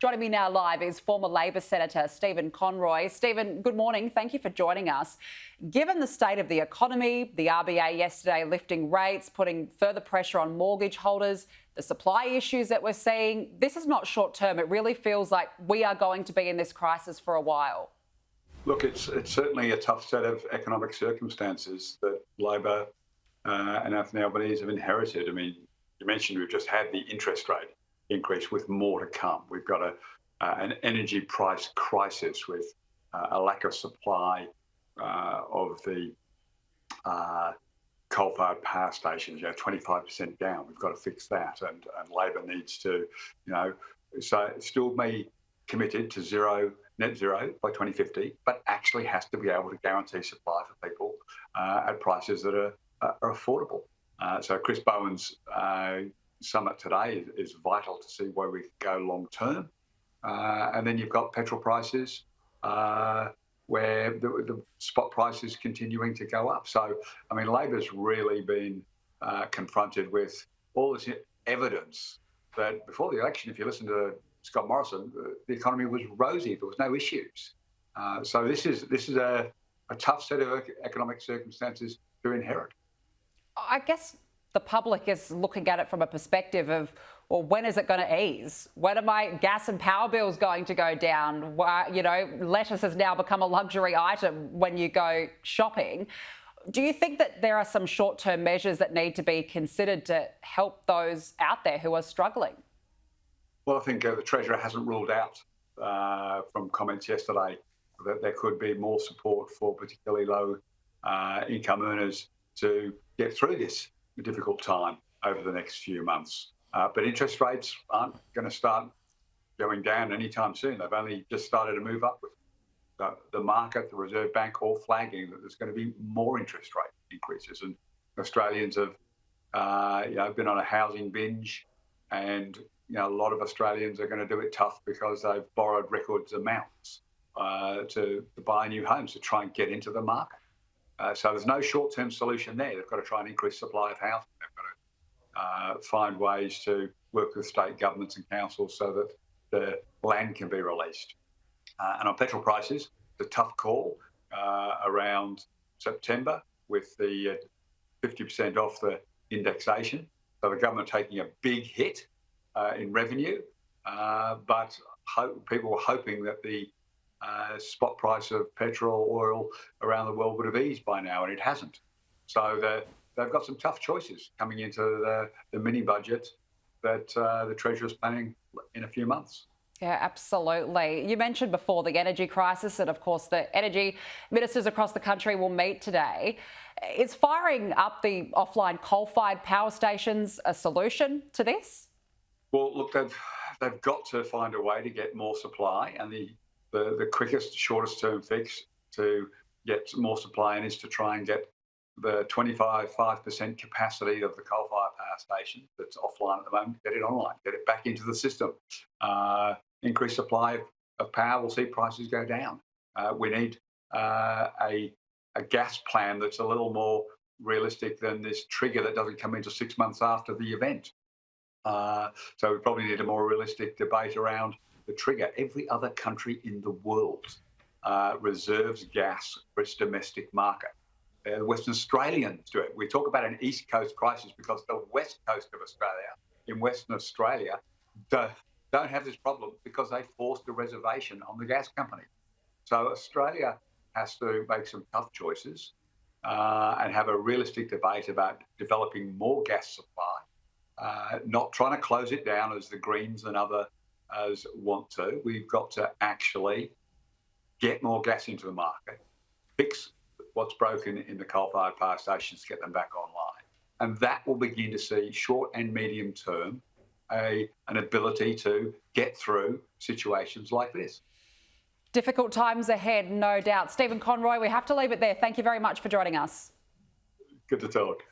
Joining me now live is former Labor Senator Stephen Conroy. Stephen, good morning. Thank you for joining us. Given the state of the economy, the RBA yesterday lifting rates, putting further pressure on mortgage holders, the supply issues that we're seeing, this is not short term. It really feels like we are going to be in this crisis for a while. Look, it's certainly a tough set of economic circumstances that Labor and Anthony Albanese have inherited. I mean, you mentioned we've just had the interest rate increase with more to come. We've got an energy price crisis with a lack of supply of the coal-fired power stations, 25% down. We've got to fix that, and Labor needs to, so still be committed to net zero by 2050, but actually has to be able to guarantee supply for people at prices that are affordable. So Chris Bowen's summit today is vital to see where we go long term. And then you've got petrol prices where the spot price is continuing to go up. So, I mean, Labor's really been confronted with all this evidence that before the election, if you listen to Scott Morrison, the economy was rosy. There was no issues. So this is a tough set of economic circumstances to inherit. I guess the public is looking at it from a perspective of, well, when is it going to ease? When are my gas and power bills going to go down? Lettuce has now become a luxury item when you go shopping. Do you think that there are some short-term measures that need to be considered to help those out there who are struggling? Well, I think the Treasurer hasn't ruled out from comments yesterday that there could be more support for particularly low income earners to get through this difficult time over the next few months. But interest rates aren't going to start going down anytime soon. They've only just started to move up with the market, the Reserve Bank, all flagging that there's going to be more interest rate increases. And Australians have been on a housing binge, and a lot of Australians are going to do it tough because they've borrowed record amounts to buy new homes to try and get into the market. So there's no short-term solution there. They've got to try and increase supply of housing. They've got to find ways to work with state governments and councils so that the land can be released. And on petrol prices, it's a tough call around September with the 50% off the indexation. So the government taking a big hit in revenue, but people were hoping that the spot price of petrol, oil around the world would have eased by now, and it hasn't. So they've got some tough choices coming into the mini budget that the Treasurer's planning in a few months. Yeah, absolutely. You mentioned before the energy crisis, and of course the energy ministers across the country will meet today. Is firing up the offline coal-fired power stations a solution to this? Well, look, they've got to find a way to get more supply, and the quickest, shortest term fix to get more supply in is to try and get the 25% capacity of the coal-fired power station that's offline at the moment, get it online, get it back into the system. Increased supply of power will see prices go down. We need a gas plan that's a little more realistic than this trigger that doesn't come into 6 months after the event. So we probably need a more realistic debate around the trigger. Every other country in the world reserves gas for its domestic market. The Western Australians do it. We talk about an East Coast crisis because the West Coast of Australia, in Western Australia, don't have this problem because they forced a reservation on the gas company. So Australia has to make some tough choices and have a realistic debate about developing more gas supply, not trying to close it down as the Greens and others want to. We've got to actually get more gas into the market, fix what's broken in the coal-fired power stations, get them back online. And that will begin to see short and medium term an ability to get through situations like this. Difficult times ahead, no doubt. Stephen Conroy, we have to leave it there. Thank you very much for joining us. Good to talk.